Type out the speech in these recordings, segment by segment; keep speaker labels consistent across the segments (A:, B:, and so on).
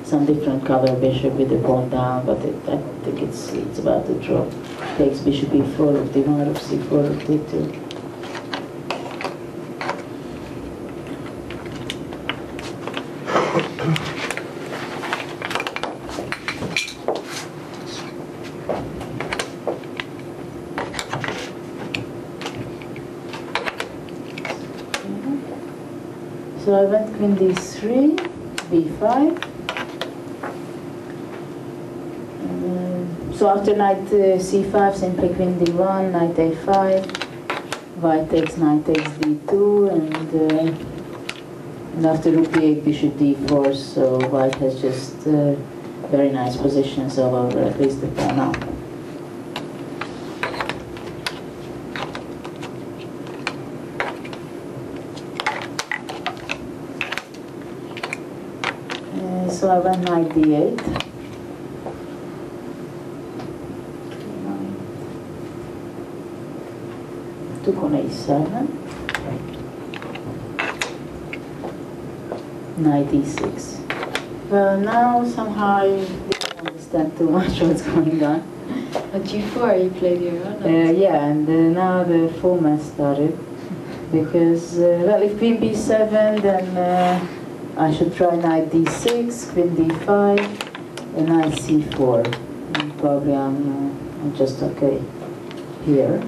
A: some different color bishop with the pawn down, but I think it's about to draw. Takes bishop e4, rook d1, rook c4, rook d2. So I went queen d3, b5. So after knight c5, simply queen d1, knight a5, white takes knight takes d2, and after rook d8, bishop d4, so white has just very nice positions over at least the pawn now. So I went knight d8. Took on a7. Knight e6. Well, now somehow I didn't understand too much what's going on.
B: At g4 you played your own?
A: Yeah, and now the format started. Because, well, if queen b7, then I should try knight d6, queen d5, and knight c4. And probably I'm just okay here.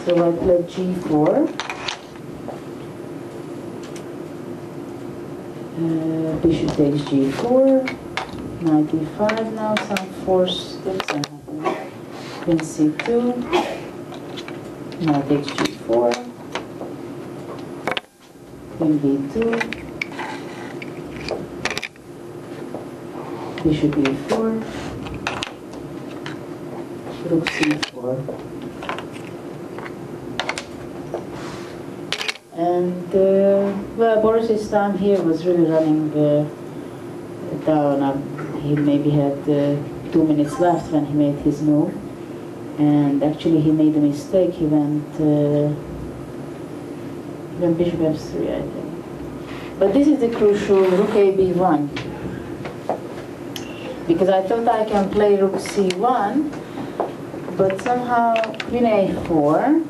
A: So I play g4. Bishop takes g4. Knight e5 now, some forced things are happening. Queen c2. Knight takes g4. Queen b2. Bishop e4. Rook c4. And well, Boris's time here was really running down. He maybe had 2 minutes left when he made his move. And actually he made a mistake. He went bishop f3, I think. But this is the crucial rook a b1. Because I thought I can play rook c1, but somehow queen a4,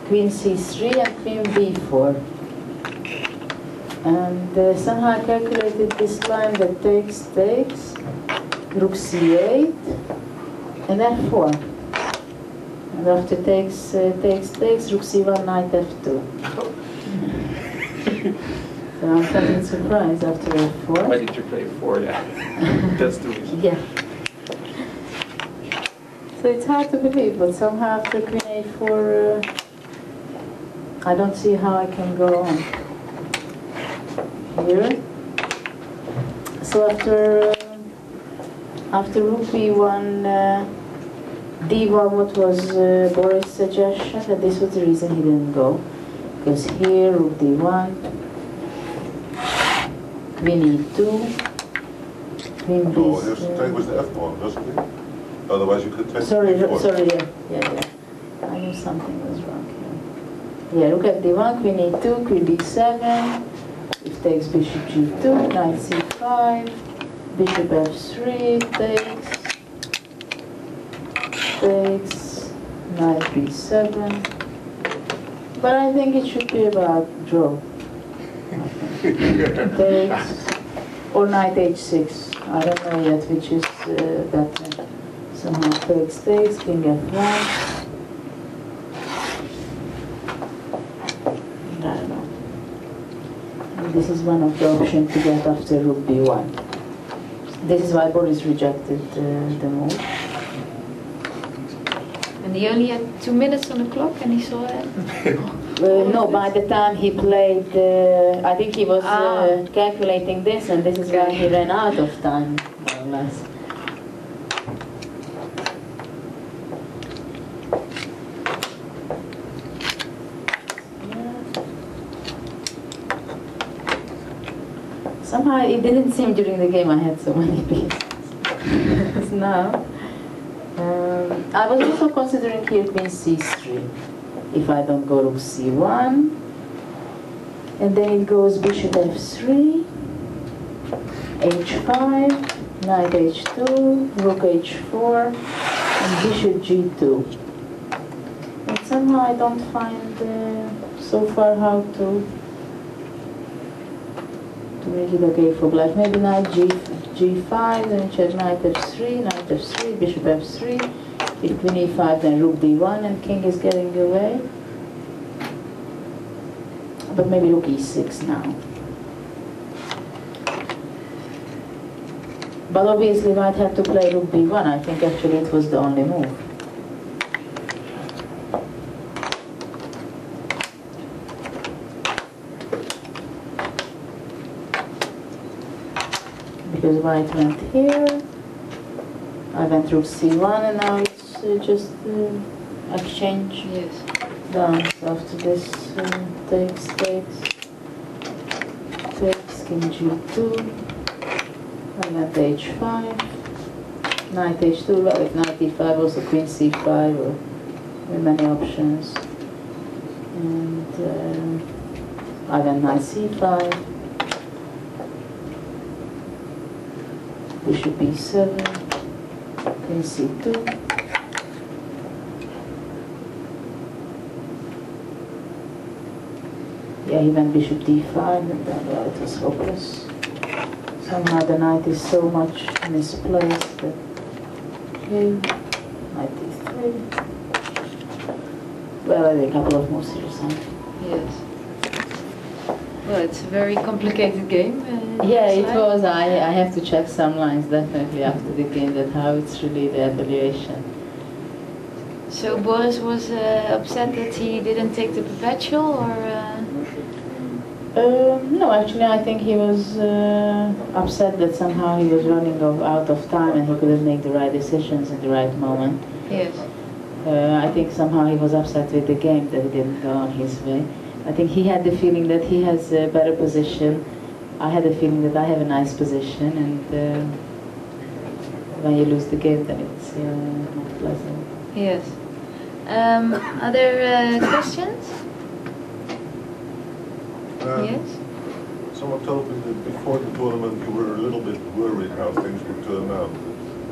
A: queen c3 and queen b4. And somehow I calculated this line that takes, rook c8, and f4. And after takes, rook c1, knight f2. So I'm something surprised after f4.
C: Why did you play 4? Yeah, that's the reason.
A: Yeah. So it's hard to believe, but somehow after queen a4, I don't see how I can go on here. So after rook b1, d1, what was Boris' suggestion? That this was the reason he didn't go. Because here, rook d1, queen e2, queen b3.
D: No, he was the f1, wasn't he? Otherwise you could take
A: Sorry,
D: b4.
A: sorry, yeah. I knew something was wrong here. Yeah, rook f d1, queen e2, queen b7. If takes bishop g2, knight c5, bishop f3, takes, knight b7. But I think it should be about draw. Takes, or knight h6. I don't know yet which is better. Somehow takes, king f1. I don't know. And this is one of the options to get after rook b1. This is why Boris rejected the move.
B: And he only had 2 minutes on the clock and he saw it?
A: No, by the time he played, I think he was calculating this, and this is why he ran out of time, more or less. Somehow it didn't seem during the game I had so many pieces. Now, I was also considering here queen c3. if I don't go rook c1. And then it goes bishop f3, h5, knight h2, rook h4, and bishop g2. But somehow I don't find so far how to make it okay for black. Maybe knight g5, then check knight f3, bishop f3. If queen e5, then rook d1, and king is getting away. But maybe rook e6 now. But obviously white had to play rook b1. I think actually it was the only move. Because white went here, I went rook c1, and now it's just exchange.
B: Yes.
A: Done. So after this, takes, king g2, and knight h5, knight h2, well, if knight e5, also queen c5, or many options. And I went knight c5, bishop e7, queen c2. Yeah, he went bishop d5, and then well, it was hopeless. Somehow the knight is so much misplaced that, okay, knight d3. Well, I think a couple of moves here or something.
B: Yes. Well, it's a very complicated game.
A: Yeah, it
B: looks like.
A: was. I have to check some lines definitely after the game, that how it's really the evaluation.
B: So Boris was upset that he didn't take the perpetual, or?
A: No, actually I think he was upset that somehow he was running out of time and he couldn't make the right decisions in the right moment.
B: Yes.
A: I think somehow he was upset with the game that it didn't go on his way. I think he had the feeling that he has a better position. I had the feeling that I have a nice position, and when you lose the game, then it's not pleasant.
B: Yes. Other questions? Yes.
D: Someone told me that before the tournament you were a little bit worried how things would turn out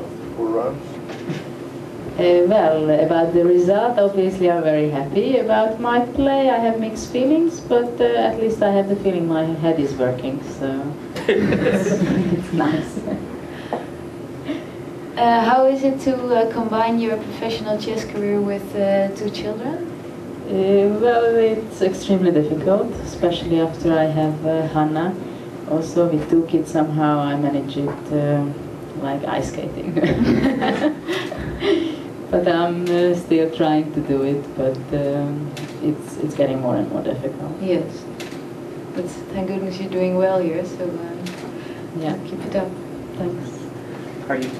D: after 4 rounds.
A: Well, about the result, obviously I'm very happy. About my play, I have mixed feelings, but at least I have the feeling my head is working, so it's nice.
B: How is it to combine your professional chess career with 2 children?
A: Well, it's extremely difficult, especially after I have Hannah. Also, with 2 kids, somehow I manage it like ice skating. But I'm still trying to do it, but it's getting more and more difficult.
B: Yes. But thank goodness you're doing well here, so
A: Yeah,
B: keep it up.
A: thanks.
C: Are you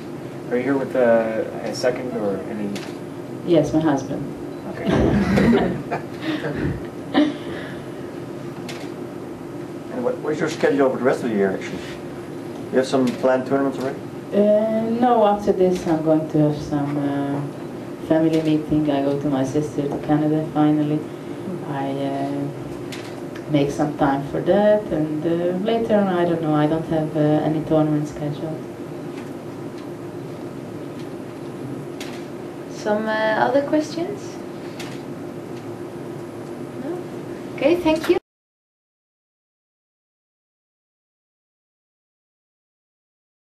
C: here with a second or any?
A: Yes, my husband.
C: Okay.
E: And what's your schedule for the rest of the year, actually? You have some planned tournaments already?
A: No, after this I'm going to have some family meeting. I go to my sister to Canada finally. I make some time for that, and later on, I don't know, I don't have any tournament scheduled.
B: Some other questions? No? Okay, thank you.